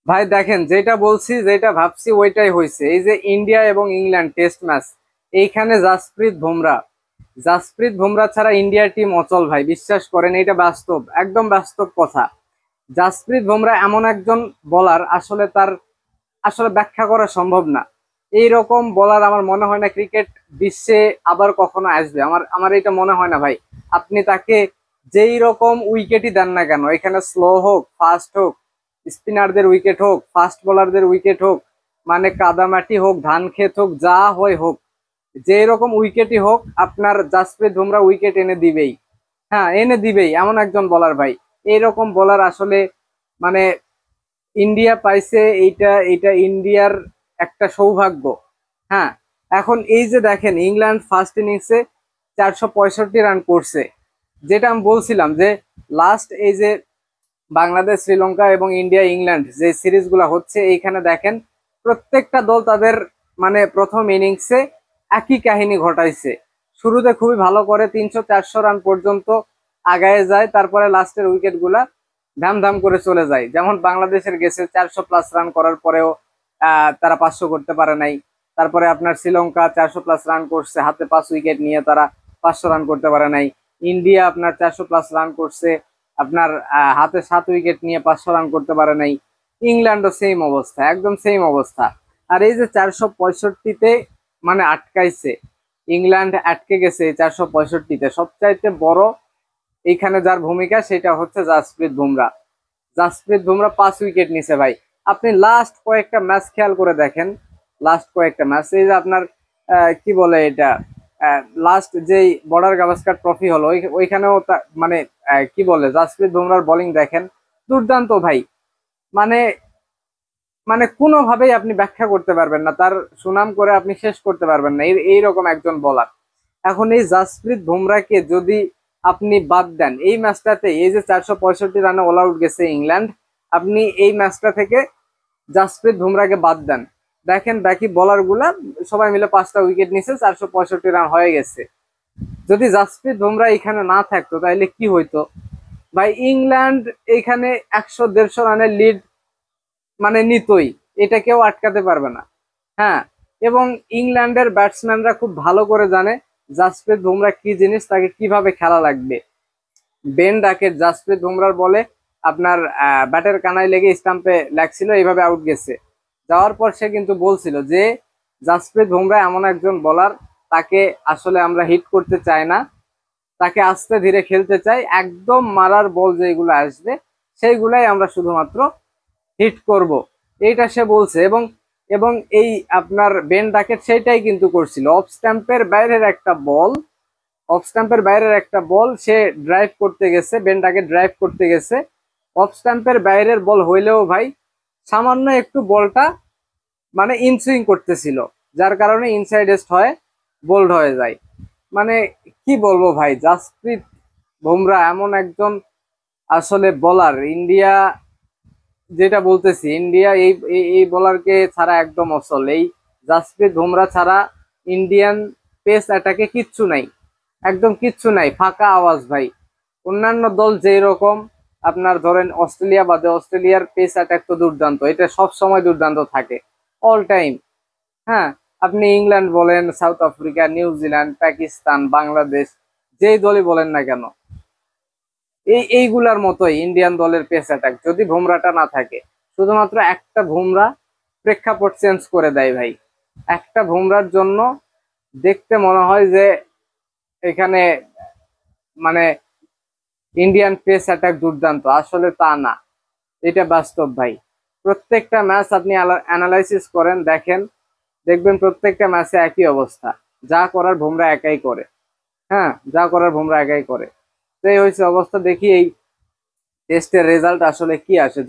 ভাই দেখেন, যেটা বলছি যেটা ভাবছি ওইটাই হয়েছে। এই যে ইন্ডিয়া এবং ইংল্যান্ড টেস্ট ম্যাচ, এইখানে জাসপ্রীত বুমরা ছাড়া ইন্ডিয়ার টিম অচল ভাই, বিশ্বাস করেন, এটা বাস্তব, একদম বাস্তব কথা। জাসপ্রীত বুমরা এমন একজন বলার, আসলে তার আসলে ব্যাখ্যা করা সম্ভব না। এইরকম বলার আমার মনে হয় না ক্রিকেট বিশ্বে আবার কখনো আসবে। আমার আমার এটা মনে হয় না ভাই। আপনি তাকে যেই রকম উইকেটই দেন না কেন, এখানে স্লো হোক ফাস্ট হোক, স্পিনারদের উইকেট হোক, ফাস্ট বোলারদের উইকেট হোক, মানে কাদামাটি হোক, ধান ক্ষেত হোক, যা হয় হোক, যে রকম উইকেটই হোক, আপনার জাসপ্রীত বুমরা উইকেট এনে দিবেই। হ্যাঁ, এনে দিবেই, এমন একজন বলার ভাই। এইরকম বলার আসলে মানে ইন্ডিয়া পাইছে, এইটা এইটা ইন্ডিয়ার একটা সৌভাগ্য। হ্যাঁ, এখন এই যে দেখেন, ইংল্যান্ড ফার্স্ট ইনিংসে 465 রান করছে। যেটা আমি বলছিলাম যে লাস্ট এই যে বাংলাদেশ শ্রীলঙ্কা এবং ইন্ডিয়া ইংল্যান্ড যে সিরিজগুলো হচ্ছে, এইখানে দেখেন প্রত্যেকটা দল তাদের মানে প্রথম ইনিংসে একই কাহিনী ঘটাইছে। শুরুতে খুবই ভালো করে 300-400 রান পর্যন্ত আগায় যায়, তারপরে লাস্টের উইকেট গুলা ধাম ধাম করে চলে যায়। যেমন বাংলাদেশের গেছে 400+ রান করার পরেও তারা 500 করতে পারে নাই। তারপরে আপনার শ্রীলঙ্কা 400+ রান করছে, হাতে 5 উইকেট নিয়ে তারা 500 রান করতে পারে নাই। ইন্ডিয়া আপনার 400+ রান করছে, আপনার হাতে 7 উইকেট নিয়ে 500 রান করতে পারে নাই। ইংল্যান্ডও সেম অবস্থা, একদম সেম অবস্থা। আর এই যে 465-তে মানে আটকাইছে, ইংল্যান্ড আটকে গেছে এই 465-তে, সবচাইতে বড় এইখানে যার ভূমিকা সেটা হচ্ছে জাসপ্রীত বুমরা 5 উইকেট নিছে ভাই। আপনি লাস্ট কয়েকটা ম্যাচ খেয়াল করে দেখেন, লাস্ট কয়েকটা ম্যাচ, এই যে আপনার কি বলে এটা, লাস্ট যেই বর্ডার গাভাস্কার ট্রফি হলো, ওইখানেও মানে কি বলে, জাসপ্রীত বুমরার বোলিং দেখেন, দুর্দান্ত ভাই। মানে মানে কোনোভাবেই আপনি ব্যাখ্যা করতে পারবেন না, তার সুনাম করে আপনি শেষ করতে পারবেন না, এইরকম একজন বলার। এখন এই জাসপ্রীত বুমরাকে যদি আপনি বাদ দেন এই ম্যাচটাতে, এই যে 465 রানে অল আউট গেছে ইংল্যান্ড, আপনি এই ম্যাচটা থেকে জাসপ্রীত বুমরাকে বাদ দেন, দেখেন বাকি বলার গুলা সবাই মিলে 5টা উইকেট নিছে, 465 রান হয়ে গেছে। যদি জাসপ্রীত বুমরা এখানে না থাকতো তাহলে কি হইতো ভাই? ইংল্যান্ড এখানে 100-150 রানের লিড মানে নিতই, এটা কেউ আটকাতে পারবে না। হ্যাঁ, এবং ইংল্যান্ডের ব্যাটসম্যানরা খুব ভালো করে জানে জাসপ্রীত বুমরা কি জিনিস, তাকে কিভাবে খেলা লাগবে। বেন ডাকেট জাসপ্রীত বুমরার বলে আপনার ব্যাটের কানায় লেগে স্টাম্পে লাগছিল, এইভাবে আউট গেছে। যাওয়ার পর সে কিন্তু বলছিল যে জাসপ্রীত বুমরা এমন একজন বলার, তাকে আসলে আমরা হিট করতে চাই না, তাকে আস্তে ধীরে খেলতে চাই, একদম মারার বল যেগুলো আসবে সেইগুলাই আমরা শুধুমাত্র হিট করব, এইটা সে বলছে। এবং এবং এই আপনার বেন ডাকেট সেইটাই কিন্তু করছিল। অফ স্ট্যাম্পের বাইরের একটা বল সে ড্রাইভ করতে গেছে, বেন ডাকেট ড্রাইভ করতে গেছে, অফ স্ট্যাম্পের বাইরের বল হইলেও ভাই সামান্য একটু বলটা মানে ইনসুইং করতেছিল, যার কারণে ইনসাইডেস্ট হয়ে বোল্ড হয়ে যায়। মানে কি বলবো ভাই, জাসপ্রীত বুমরা এমন একজন আসলে বলার, ইন্ডিয়া যেটা বলতেছি, ইন্ডিয়া এই এই এই বোলারকে ছাড়া একদম অচল। এই জাসপ্রীত বুমরা ছাড়া ইন্ডিয়ান পেস অ্যাটাকে কিচ্ছু নাই, একদম কিচ্ছু নাই, ফাঁকা আওয়াজ ভাই। অন্যান্য দল যেই রকম, আপনার ধরেন অস্ট্রেলিয়া বাদে, অস্ট্রেলিয়ার পেস অ্যাটাক তো দুর্দান্ত, এটা সব সময় দুর্দান্ত থাকে, অল টাইম। হ্যাঁ, আপনি ইংল্যান্ড বলেন, south Africa, New Zealand, Pakistan, Bangladesh, যেই দলই বলেন না কেন, এইগুলার মতোই ইন্ডিয়ান দলের পেস অ্যাটাক, যদি বুমরাটা না থাকে। শুধুমাত্র একটা বুমরা প্রেক্ষাপট চেঞ্জ করে দেয় ভাই। একটা বুমরার জন্য দেখতে মনে হয় যে এখানে মানে ইন্ডিয়ান পেস অ্যাটাক দুর্দান্ত, আসলে তা না, এটা বাস্তব ভাই। প্রত্যেকটা ম্যাচ আপনি অ্যানালাইসিস করেন, দেখেন, দেখবেন প্রত্যেকটা ম্যাচে একই অবস্থা, যা করার বুমরা একাই করে। হ্যাঁ, যা করার বুমরা একাই করে। তো এই হয়েছে অবস্থা, দেখি এই টেস্টের রেজাল্ট আসলে কি আসে।